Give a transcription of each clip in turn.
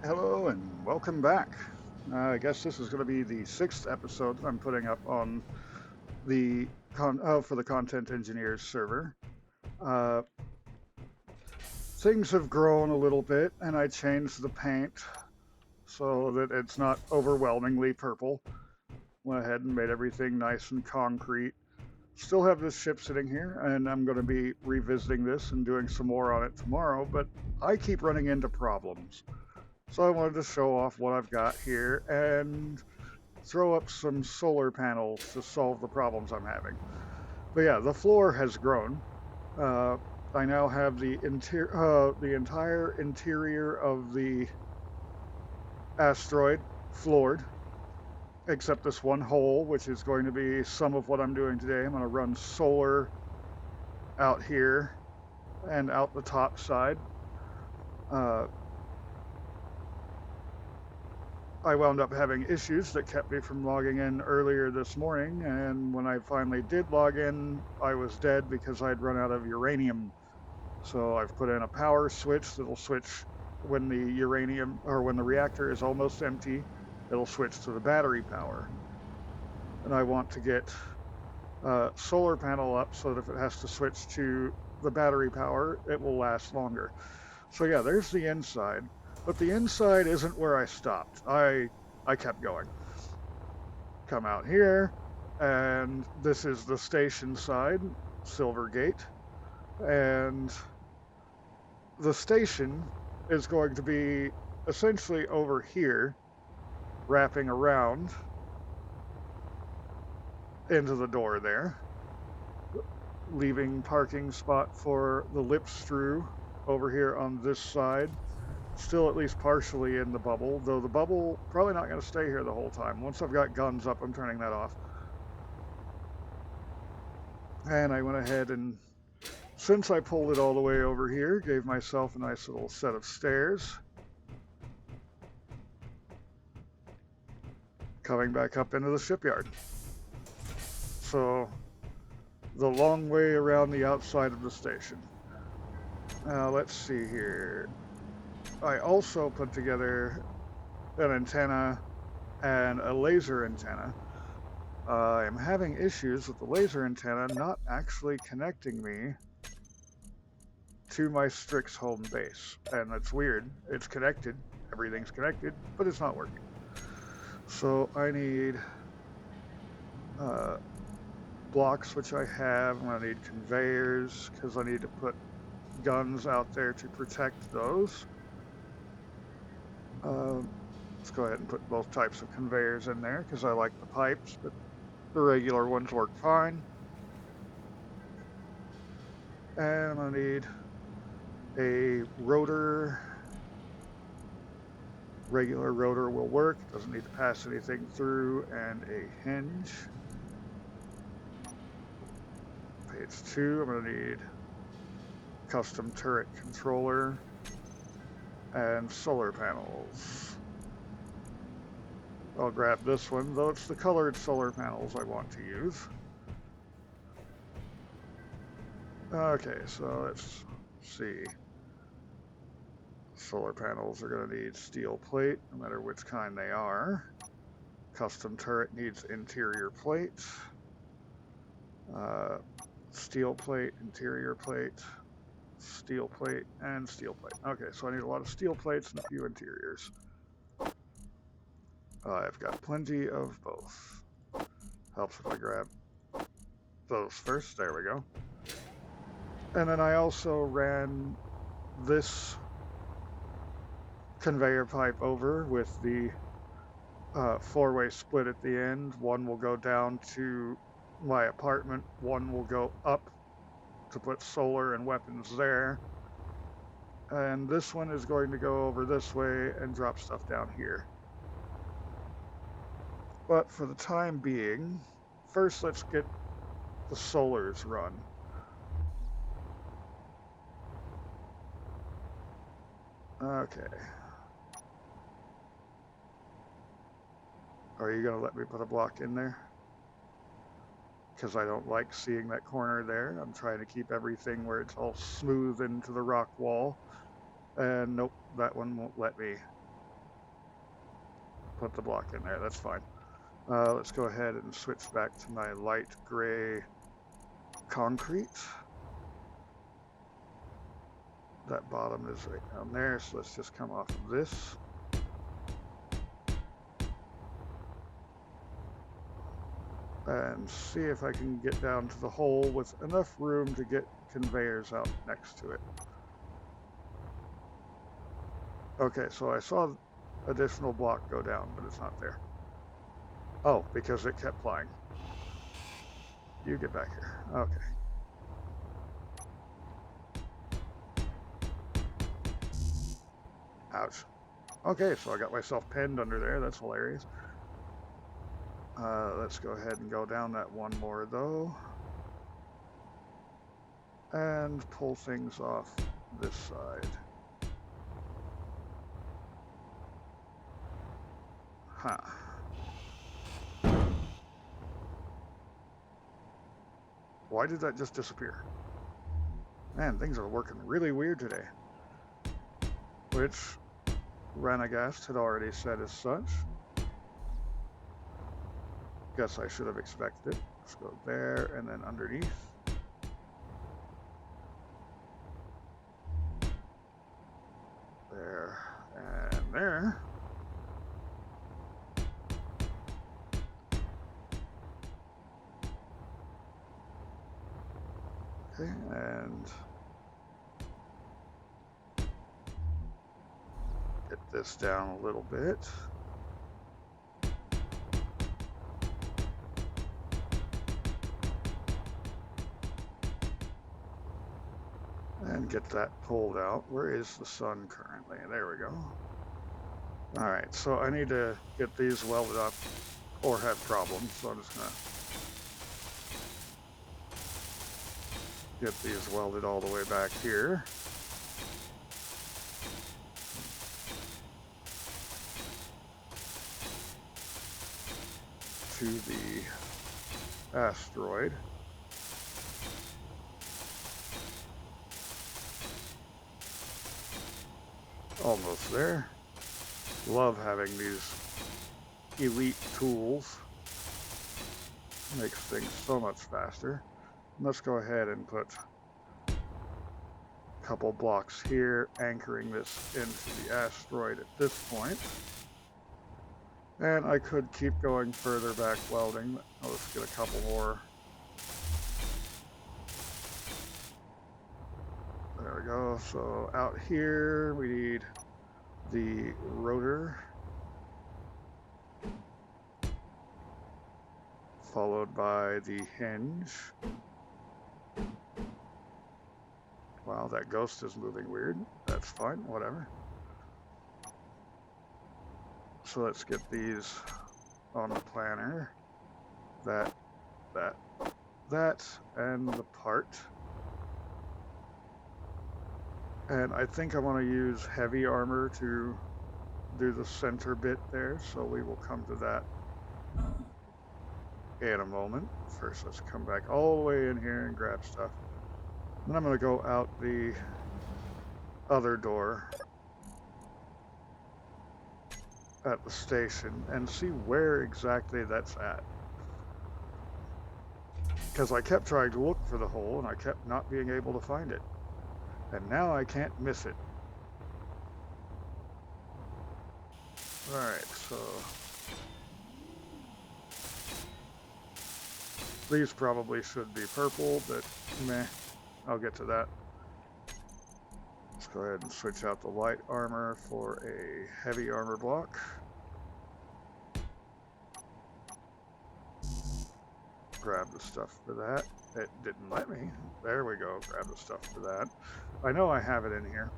Hello and welcome back. I guess this is going to be the sixth episode that I'm putting up on the for the Content Engineers server. Uh, Things have grown a little bit, and I changed the paint so that it's not overwhelmingly purple. Went ahead and made everything nice and concrete. Still have this ship sitting here, and I'm going to be revisiting this and doing some more on it tomorrow. But I keep running into problems, so I wanted to show off what I've got here and throw up some solar panels to solve the problems I'm having. But yeah, the floor has grown. Uh, I now have the entire interior of the asteroid floored, except this one hole, which is going to be some of what I'm doing today. I'm going to run solar out here and out the top side. Uh, I wound up having issues that kept me from logging in earlier this morning, and when I finally did log in, I was dead because I'd run out of uranium. So I've put in a power switch that'll switch when the uranium or when the reactor is almost empty, it'll switch to the battery power. And I want to get a solar panel up so that if it has to switch to the battery power, it will last longer. So yeah, there's the inside, but the inside isn't where I stopped. I kept going. Come out here, and this is the station side, Silvergate, and the station is going to be essentially over here, wrapping around into the door there, leaving parking spot for the lip strew over here on this side. Still at least partially in the bubble, though the bubble probably not going to stay here the whole time. Once I've got guns up, I'm turning that off. And I went ahead and, since I pulled it all the way over here, gave myself a nice little set of stairs. Coming back up into the shipyard. So the long way around the outside of the station. Now let's see here. I also put together an antenna and a laser antenna. I'm having issues with the laser antenna not actually connecting me to my Strix home base. And that's weird. It's connected, everything's connected, but it's not working. So I need uh, blocks, which I have. I'm going to need conveyors because I need to put guns out there to protect those. Let's go ahead and put both types of conveyors in there because I like the pipes, but the regular ones work fine. And I'm going to need a rotor. Regular rotor will work, doesn't need to pass anything through, and a hinge. Page 2, I'm going to need custom turret controller and solar panels. I'll grab this one, though it's the colored solar panels I want to use. Okay, so let's see. Solar panels are going to need steel plate, no matter which kind they are. Custom turret needs interior plate. Steel plate, interior plate, steel plate, and steel plate. Okay, so I need a lot of steel plates and a few interiors. I've got plenty of both. Helps if I grab those first. There we go. And then I also ran this conveyor pipe over with the four-way split at the end. One will go down to my apartment. One will go up to put solar and weapons there. And this one is going to go over this way and drop stuff down here. But for the time being, first let's get the solars run. Okay. Are you going to let me put a block in there? Because I don't like seeing that corner there. I'm trying to keep everything where it's all smooth into the rock wall. And nope, that one won't let me. put the block in there. That's fine. Let's go ahead and switch back to my light gray concrete. That bottom is right down there, so let's just come off of this. And see if I can get down to the hole with enough room to get conveyors out next to it. Okay, so I saw additional block go down, but it's not there. Oh, because it kept flying. You get back here. Okay. Ouch. Okay, so I got myself pinned under there. That's hilarious. Let's go ahead and go down that one more, though. And pull things off this side. Huh. Why did that just disappear? Man, things are working really weird today. Which Renegast had already said as such. Guess I should have expected it. Let's go there and then underneath. There and there. Okay, and get this down a little bit. And get that pulled out. Where is the sun currently? There we go. All right, so I need to get these welded up or have problems, so I'm just gonna get these welded all the way back here. To the asteroid. Almost there. Love having these elite tools. Makes things so much faster. Let's go ahead and put a couple blocks here, anchoring this into the asteroid at this point. And I could keep going further back welding, but let's get a couple more. There we go. So out here we need the rotor, followed by the hinge. Wow, that ghost is moving weird. That's fine, whatever. So let's get these on the planner. That, and the part. And I think I want to use heavy armor to do the center bit there, so we will come to that in a moment. First, let's come back all the way in here and grab stuff. Then I'm going to go out the other door at the station and see where exactly that's at. Because I kept trying to look for the hole and I kept not being able to find it. And now I can't miss it. Alright, so these probably should be purple, but meh, I'll get to that. Let's go ahead and switch out the light armor for a heavy armor block. Grab the stuff for that. It didn't let me. There we go, grab the stuff for that. I know I have it in here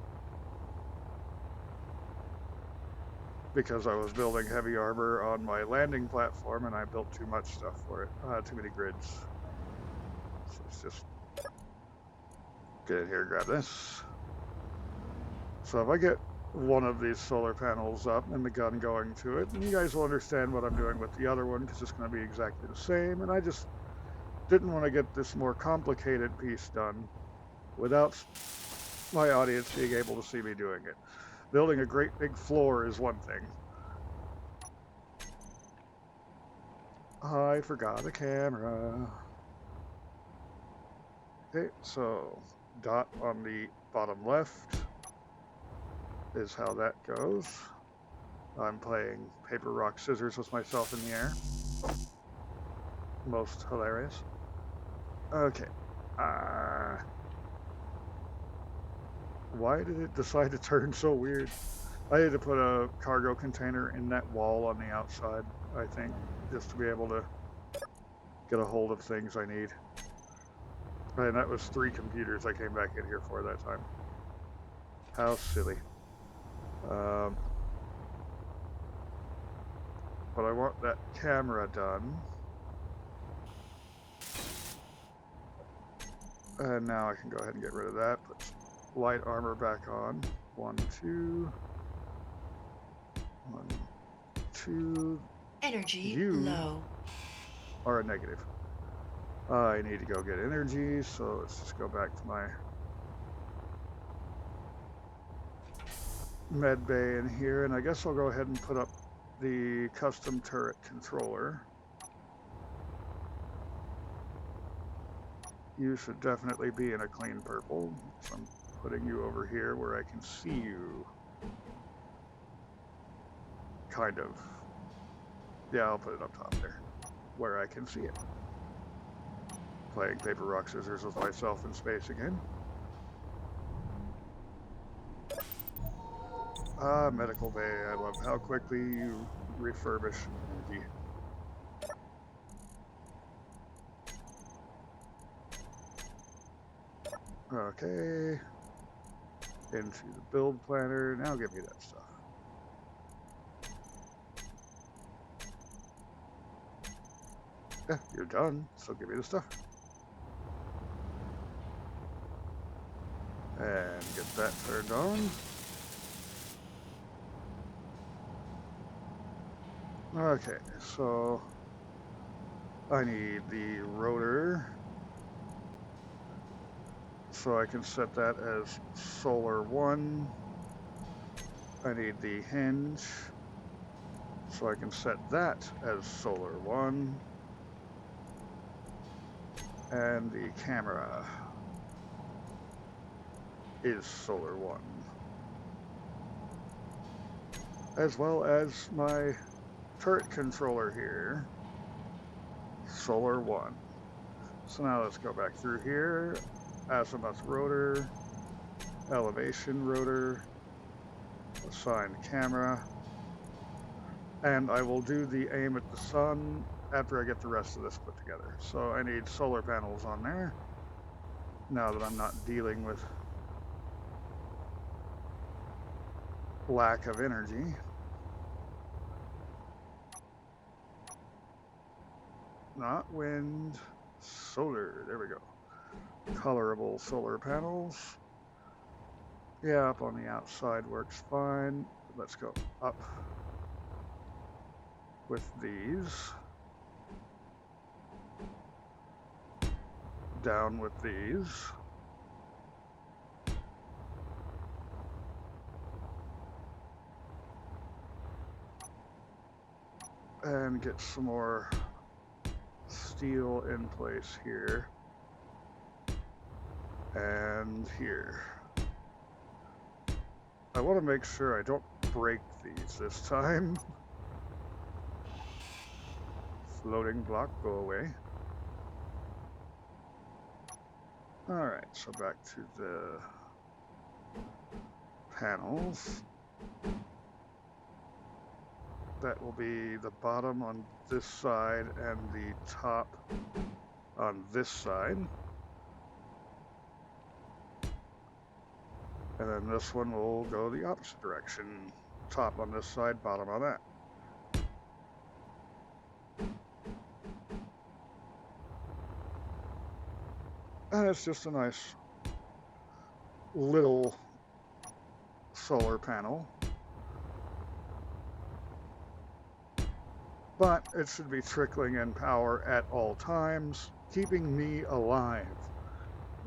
because I was building heavy armor on my landing platform and I built too much stuff for it. Too many grids. So let's just get in here and grab this. So if I get one of these solar panels up and the gun going to it, and you guys will understand what I'm doing with the other one because it's going to be exactly the same. And I just didn't want to get this more complicated piece done without my audience being able to see me doing it. Building a great big floor is one thing. I forgot a camera. Okay, so dot on the bottom left is how that goes. I'm playing paper, rock, scissors with myself in the air. Most hilarious. Okay. Why did it decide to turn so weird? I had to put a cargo container in that wall on the outside, I think, just to be able to get a hold of things I need. And that was 3 computers I came back in here for that time. How silly. But I want that camera done. And now I can go ahead and get rid of that. Put light armor back on. 1, 2. 1, 2. Energy You low. are a negative. I need to go get energy, so let's just go back to my med bay in here, and I guess I'll go ahead and put up the custom turret controller. You should definitely be in a clean purple, so I'm putting you over here where I can see you. Kind of. Yeah, I'll put it up top there, where I can see it. Playing paper, rock, scissors with myself in space again. Medical bay. I love how quickly you refurbish energy. Okay. Into the build planner. Now give me that stuff. Yeah, you're done, so give me the stuff. And get that turned on. Okay, so I need the rotor, so I can set that as solar 1. I need the hinge, so I can set that as solar 1. And the camera is solar 1. As well as my turret controller here, solar 1. So now let's go back through here. Azimuth rotor, elevation rotor, assign camera, and I will do the aim at the sun after I get the rest of this put together. So I need solar panels on there, now that I'm not dealing with lack of energy. Not wind, solar, there we go. Colorable solar panels. Yeah, up on the outside works fine. Let's go up with these. Down with these. And get some more steel in place here. And here. I want to make sure I don't break these this time. Floating block, go away. Alright, so back to the panels. That will be the bottom on this side and the top on this side. And then this one will go the opposite direction. Top on this side, bottom on that. And it's just a nice little solar panel. But it should be trickling in power at all times, keeping me alive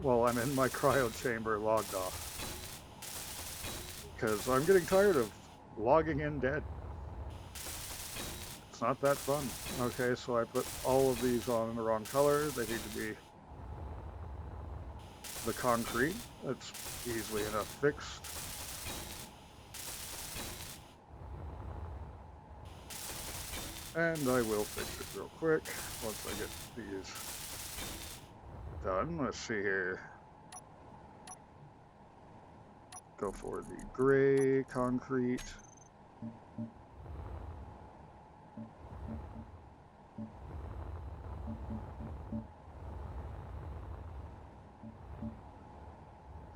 while I'm in my cryo chamber logged off. Because I'm getting tired of logging in dead. It's not that fun. Okay, so I put all of these on in the wrong color. They need to be the concrete. That's easily enough fixed. And I will fix it real quick once I get these done. Let's see here. Go for the gray concrete.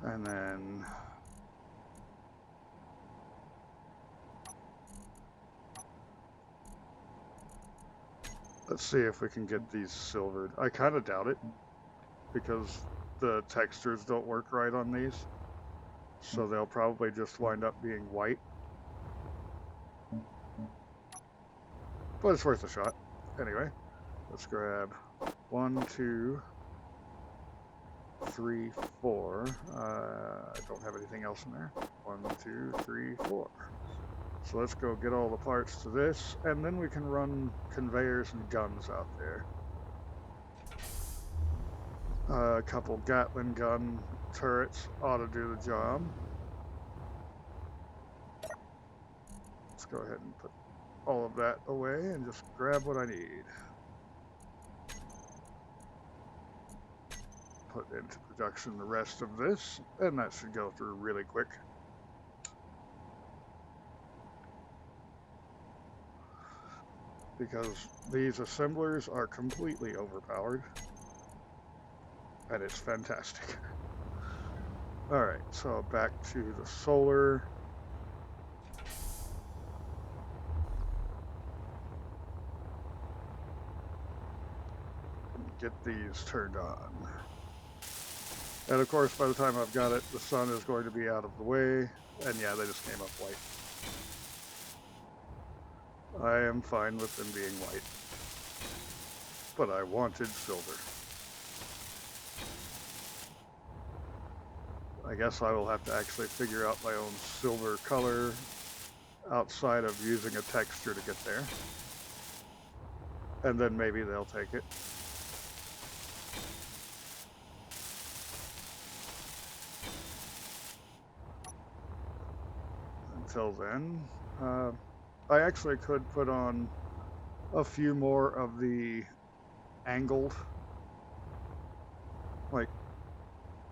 And then let's see if we can get these silvered. I kind of doubt it because the textures don't work right on these. So they'll probably just wind up being white. But it's worth a shot. Anyway, let's grab 1, 2, 3, 4. I don't have anything else in there. 1, 2, 3, 4. So let's go get all the parts to this, and then we can run conveyors and guns out there. A couple Gatling gun turrets ought to do the job. Let's go ahead and put all of that away and just grab what I need. Put into production the rest of this, and that should go through really quick. Because these assemblers are completely overpowered. And it's fantastic. Alright, so back to the solar. Get these turned on. And of course, by the time I've got it, the sun is going to be out of the way. And yeah, they just came up white. I am fine with them being white. But I wanted silver. I guess I will have to actually figure out my own silver color outside of using a texture to get there. And then maybe they'll take it. Until then, I actually could put on a few more of the angled, like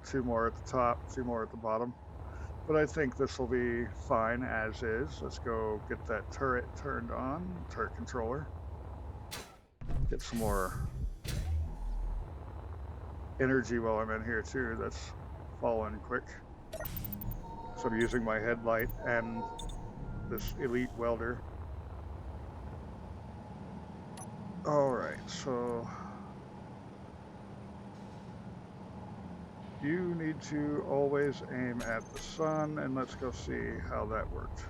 2 more at the top, 2 more at the bottom. But I think this will be fine as is. Let's go get that turret turned on, turret controller. Get some more energy while I'm in here too. That's falling quick. So I'm using my headlight and this elite welder. Alright, so you need to always aim at the sun, and let's go see how that worked.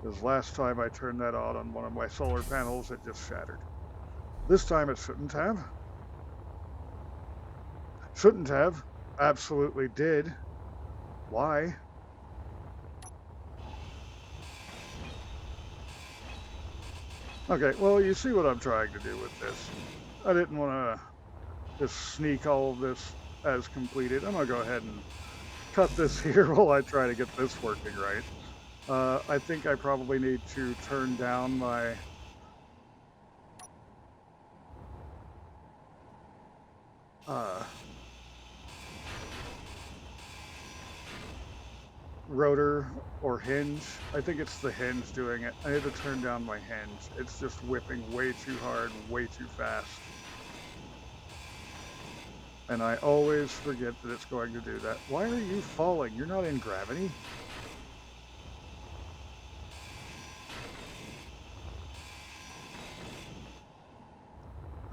Because last time I turned that on one of my solar panels, it just shattered. This time it shouldn't have. Shouldn't have. Absolutely did. Why? Okay, well, you see what I'm trying to do with this. I didn't want to just sneak all of this as completed. I'm going to go ahead and cut this here while I try to get this working right. I think I probably need to turn down my rotor or hinge. I think it's the hinge doing it. I need to turn down my hinge. It's just whipping way too hard, way too fast. And I always forget that it's going to do that. Why are you falling? You're not in gravity.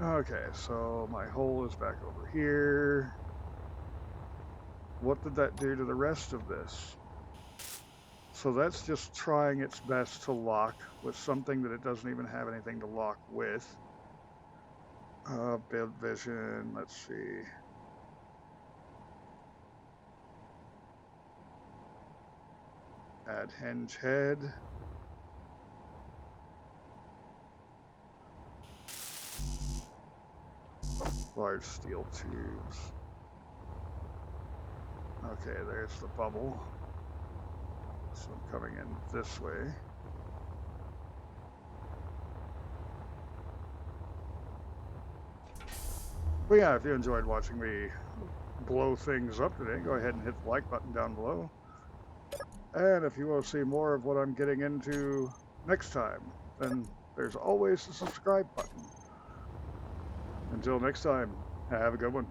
Okay, so my hole is back over here. What did that do to the rest of this? So that's just trying its best to lock with something that it doesn't even have anything to lock with. Build vision, let's see. Add hinge head. Large steel tubes. Okay, there's the bubble. So I'm coming in this way. But yeah, if you enjoyed watching me blow things up today, go ahead and hit the like button down below. And if you want to see more of what I'm getting into next time, then there's always the subscribe button. Until next time, have a good one.